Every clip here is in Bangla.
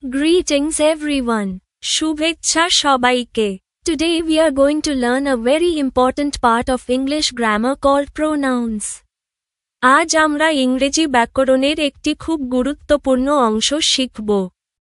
Greetings everyone. শুভেচ্ছা সবাইকে. Today we are going to learn a very important part of English grammar called pronouns. আজ আমরা ইংরেজি ব্যাকরণের একটি খুব গুরুত্বপূর্ণ অংশ শিখব,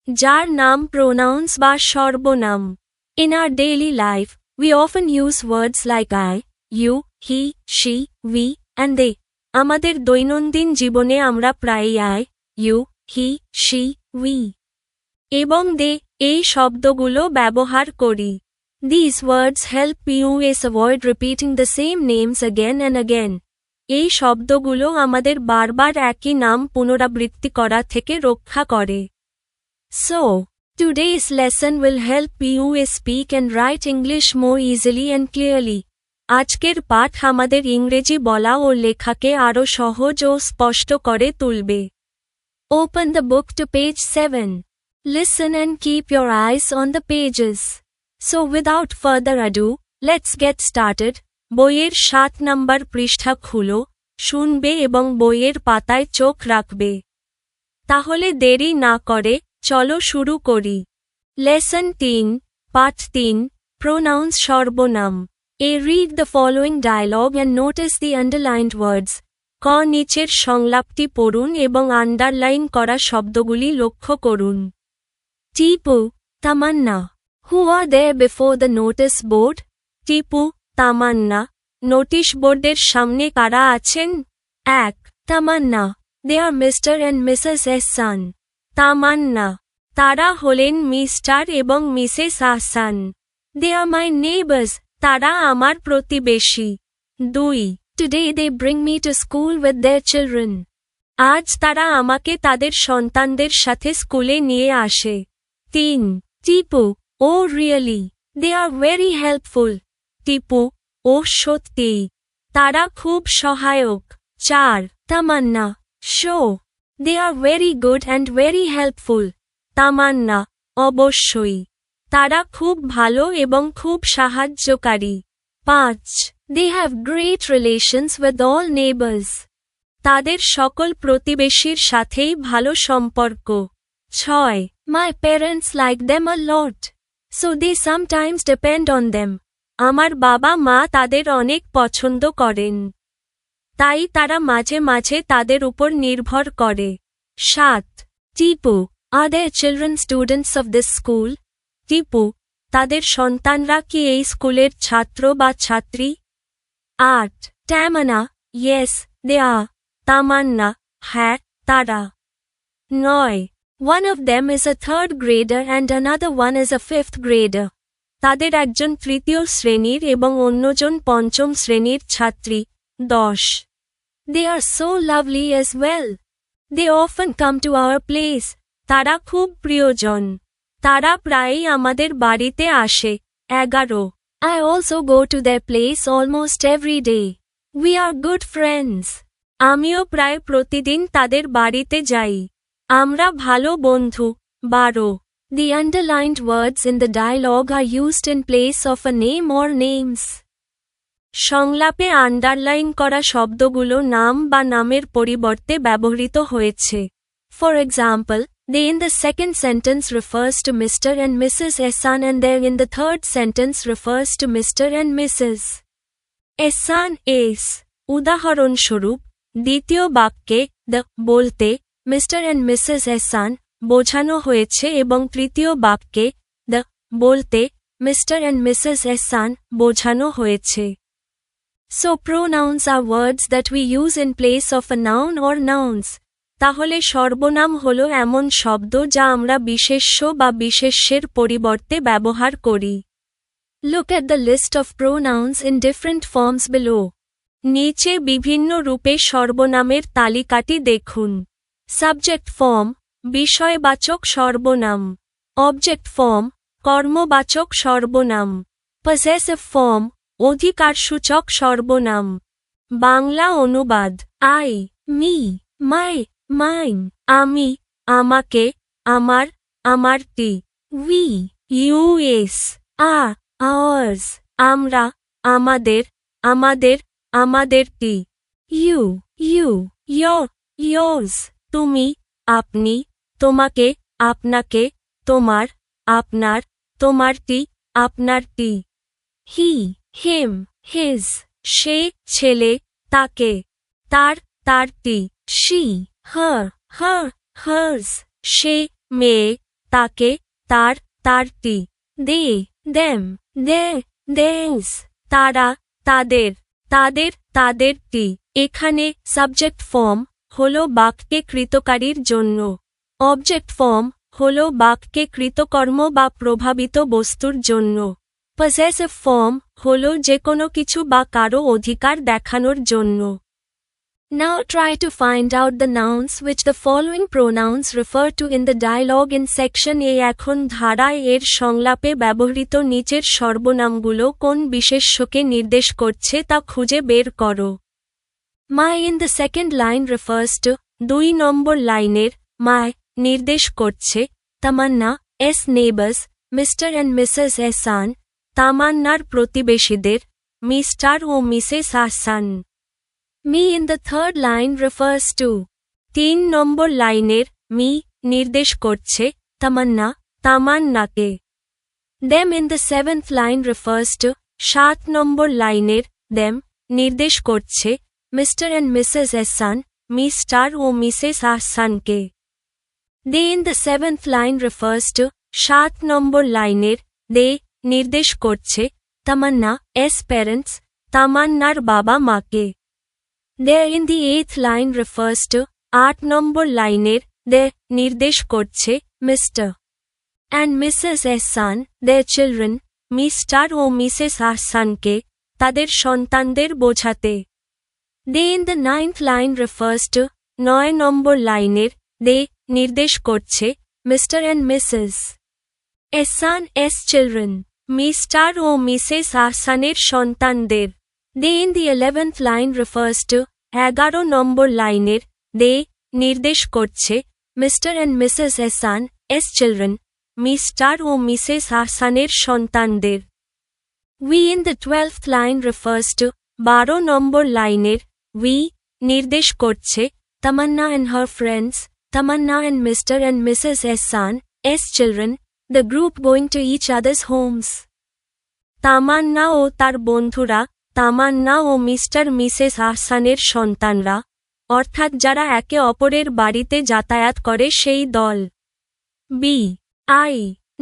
যার নাম pronouns বা সর্বনাম. In our daily life, we often use words like I, you, he, she, we, and they. আমাদের দৈনন্দিন জীবনে আমরা প্রায়ই I, you, he, she, we এবং they এই শব্দগুলো ব্যবহার করি. These words help us avoid repeating the same names again and again. এই শব্দগুলো আমাদের বারবার একই নাম পুনরাবৃত্তি করা থেকে রক্ষা করে. So, today's lesson will help you speak and write English more easily and clearly. আজকের পাঠ আমাদের ইংরেজি বলা ও লেখাকে আরও সহজ ও স্পষ্ট করে তুলবে. Open the book to page 7. Listen and keep your eyes on the pages. So without further ado, let's get started. বইয়ের 7 নম্বর পৃষ্ঠা খুলো, শুনবে এবং বইয়ের পাতায় চোখ রাখবে. তাহলে দেরি না করে, চলো শুরু করি. লেসন 3, পাঠ 3, Pronouns সর্বনাম. Read the following dialogue and notice the underlined words. নিচের সংলাপটি পড়ুন এবং আন্ডারলাইন করা শব্দগুলি লক্ষ্য করুন. Tipu, Tamanna. Who are there before the notice board? Tipu, Tamanna. Notice বোর্ডের সামনে কারা আছেন? 1. Tamanna. They are Mr. and Mrs. Ehsan. Tamanna. তারা হলেন মিস্টার এবং Mrs Ahsan. They are my neighbors. তারা আমার প্রতিবেশী. 2. Today they bring me to school with their children. আজ তারা আমাকে তাদের সন্তানদের সাথে স্কুলে নিয়ে আসে. 3. Tipu, oh really? They are very helpful. Tipu, oh সত্যি. তারা খুব সহায়ক. 4. Tamanna, sure. They are very good and very helpful. Tamanna, অবশ্যই. তারা খুব ভালো এবং খুব সাহায্যকারী. 5. They have great relations with all neighbors. তাদের সকল প্রতিবেশীর সাথেই ভালো সম্পর্ক. 6. My parents like them a lot. So they sometimes depend on them. আমার বাবা মা তাদের অনেক পছন্দ করেন. তাই তারা মাঝে মাঝে তাদের উপর নির্ভর করে. 7. Tipu, are their children students of this school? Tipu, তাদের সন্তানরা কি এই স্কুলের ছাত্র বা ছাত্রী? 8. Tamanna, yes, they are. Tamanna, হ্যাঁ, তারা. 9. One of them is a third grader and another one is a fifth grader. তাদের একজন তৃতীয় শ্রেণীর এবং অন্যজন পঞ্চম শ্রেণীর ছাত্রী. 10. They are so lovely as well. They often come to our place. তারা খুব প্রিয়জন. তারা প্রায়ই আমাদের বাড়িতে আসে. 11. I also go to their place almost every day. We are good friends. আমিও প্রায় প্রতিদিন তাদের বাড়িতে যাই. আমরা ভালো বন্ধু. 12. The underlined words in the dialogue are used in place of a name or names. সংলাপে আন্ডারলাইন করা শব্দগুলো নাম বা নামের পরিবর্তে ব্যবহৃত হয়েছে. For example, they in the second sentence refers to Mr. and Mrs. Ehsan and there in the third sentence refers to Mr. and Mrs. Ehsan is. উদাহরণস্বরূপ, দ্বিতীয় বাক্যে the বলতে Mr. and Mrs. Ehsan বোঝানো হয়েছে এবং তৃতীয় বাক্যে the বলতে Mr. and Mrs. Ehsan বোঝানো হয়েছে. So pronouns are words that we use in place of a noun or nouns. তাহলে সর্বনাম হলো এমন শব্দ যা আমরা বিশেষ্য বা বিশেষ্যের পরিবর্তে ব্যবহার করি. Look at the list of pronouns in different forms below. নিচে বিভিন্ন রূপে সর্বনামের তালিকাটি দেখুন. Subject form, বিষয়বাচক সর্বনাম. Object form, কর্মবাচক সর্বনাম. Possessive form, অধিকারসূচক সর্বনাম. বাংলা অনুবাদ. I, me, my, mine. আমি, আমাকে, আমার, আমারটি. We, us, our, ours. আমরা, আমাদের, আমাদের, আমাদেরটি. You, your, yours. তুমি, আপনি, তোমাকে, আপনাকে, তোমার, আপনার, তোমারটি, আপনারটি। হি, হিম, হিজ, সে, ছেলে, তাকে, তার, তারটি। শি, হার, হার, হার্স, সে, মেয়ে, তাকে, তার, তারটি। দে, দেম, দে, দেস, তারা, তাদের, তাদের, তাদেরটি। এখানে সাবজেক্ট ফর্ম হলো বাক্যে কৃতকারীর জন্য। অবজেক্ট ফর্ম হলো বাক্যে কৃতকর্ম বা প্রভাবিত বস্তুর জন্য। পজেসিভ ফর্ম হলো যে কোনো কিছু বা কারো অধিকার দেখানোর জন্য। Now try to find out the nouns which the following pronouns refer to in the dialogue in section A. এখন ধারায় এর সংলাপে ব্যবহৃত নিচের সর্বনামগুলো কোন বিশেষ্যকে নির্দেশ করছে তা খুঁজে বের করো। My in the second line refers to 2 নম্বর লাইনের my নির্দেশ করছে তামান্না এস neighbours Mr and Mrs Ehsan তামান্নার প্রতিবেশীদের মিস্টার ও Mrs Ahsan. Me in the third line refers to 3 নম্বর লাইনের মি নির্দেশ করছে তামান্না তামান্নাকে। Them in the 7th line refers to 7 নম্বর লাইনের them নির্দেশ করছে Mr and Mrs Ehsan Mr ও মিসেস আহসানকে। They in the 7th line refers to 7 নম্বর লাইনের they নির্দেশ করছে তামান্না এস প্যারেন্টস তামান্নার বাবা মাকে। There in the 8th line refers to 8 নম্বর লাইনের they নির্দেশ করছে Mr and Mrs. Ehsan their children Mr ও মিসেস আহসানকে তাদের সন্তানদের বোঝাতে। They in the 9th line refers to 9 নম্বর লাইনের they নির্দেশ করছে Mr and Mrs Ehsan S children Mr ও মিসেস আহসানের সন্তানদের। They in the 11th line refers to 11 নম্বর লাইনের they নির্দেশ করছে Mr and Mrs Ehsan S children Mr ও মিসেস আহসানের সন্তানদের। We in the 12th line refers to 12 নম্বর লাইনের we নির্দেশ করছে Tamanna and her friends Tamanna and Mr. and Mrs. Ehsan S children the group going to each other's homes। Tamanna ও তার বন্ধুরা তামান্না ও মিস্টার মিসেস আহসানের সন্তানরা অর্থাৎ যারা একে অপরের বাড়িতে যাতায়াত করে সেই দল। B. I.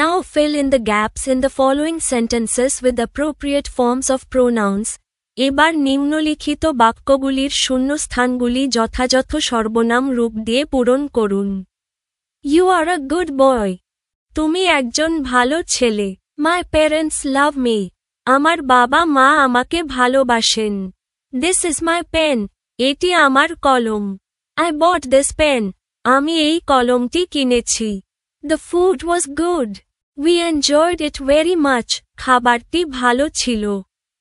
Now fill in the gaps in the following sentences with appropriate forms of pronouns। এবার নিম্নলিখিত বাক্যগুলির শূন্যস্থানগুলি যথাযথ সর্বনাম রূপ দিয়ে পূরণ করুন। You are a good boy। তুমি একজন ভালো ছেলে। My parents love me। আমার বাবা মা আমাকে ভালোবাসেন। This is my pen। এটি আমার কলম। I bought this pen। আমি এই কলমটি কিনেছি। The food was good। We enjoyed it very much। খাবারটি ভালো ছিল।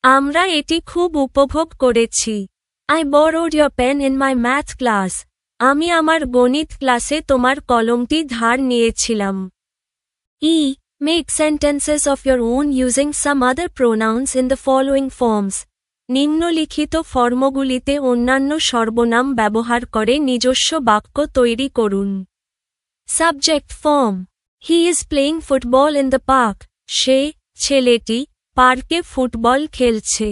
আমরা এটি খুব উপভোগ করেছি। I borrowed your pen in my math class। আমি আমার গণিত ক্লাসে তোমার কলমটি ধার নিয়েছিলাম। E. Make sentences of your own using some other pronouns in the following forms। নিম্নলিখিত ফর্মগুলিতে অন্যান্য সর্বনাম ব্যবহার করে নিজস্ব বাক্য তৈরি করুন। Subject form। He is playing football in the park। সে, ছেলেটি, পার্কে ফুটবল খেলছে।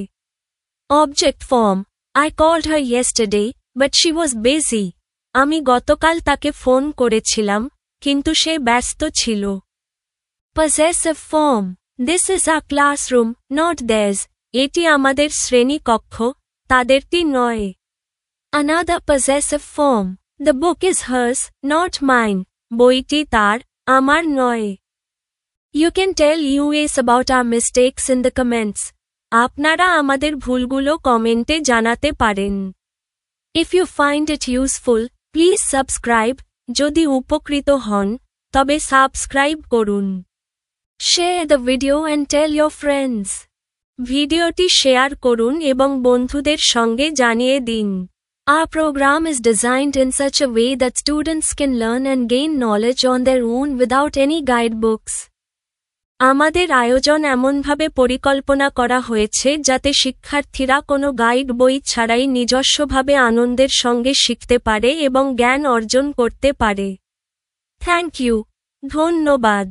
Object form। I called her yesterday, but she was busy। আমি গতকাল তাকে ফোন করেছিলাম, কিন্তু সে ব্যস্ত ছিল। Possessive form। This is our classroom, not theirs। এটি আমাদের শ্রেণীকক্ষ, তাদেরটি নয়। Another possessive form। The book is hers, not mine। বইটি তার, আমার নয়। You can tell us about our mistakes in the comments। আপনারা আমাদের ভুলগুলো কমেন্টে জানাতে পারেন। If you find it useful, please subscribe। যদি উপকৃত হন, তবে সাবস্ক্রাইব করুন। Share the video and tell your friends। ভিডিওটি শেয়ার করুন এবং বন্ধুদের সঙ্গে জানিয়ে দিন। Our program is designed in such a way that students can learn and gain knowledge on their own without any guidebooks। আমাদের আয়োজন এমনভাবে পরিকল্পনা করা হয়েছে যাতে শিক্ষার্থীরা কোনো গাইড বই ছাড়াই নিজস্বভাবে আনন্দের সঙ্গে শিখতে পারে এবং জ্ঞান অর্জন করতে পারে। Thank you। ধন্যবাদ।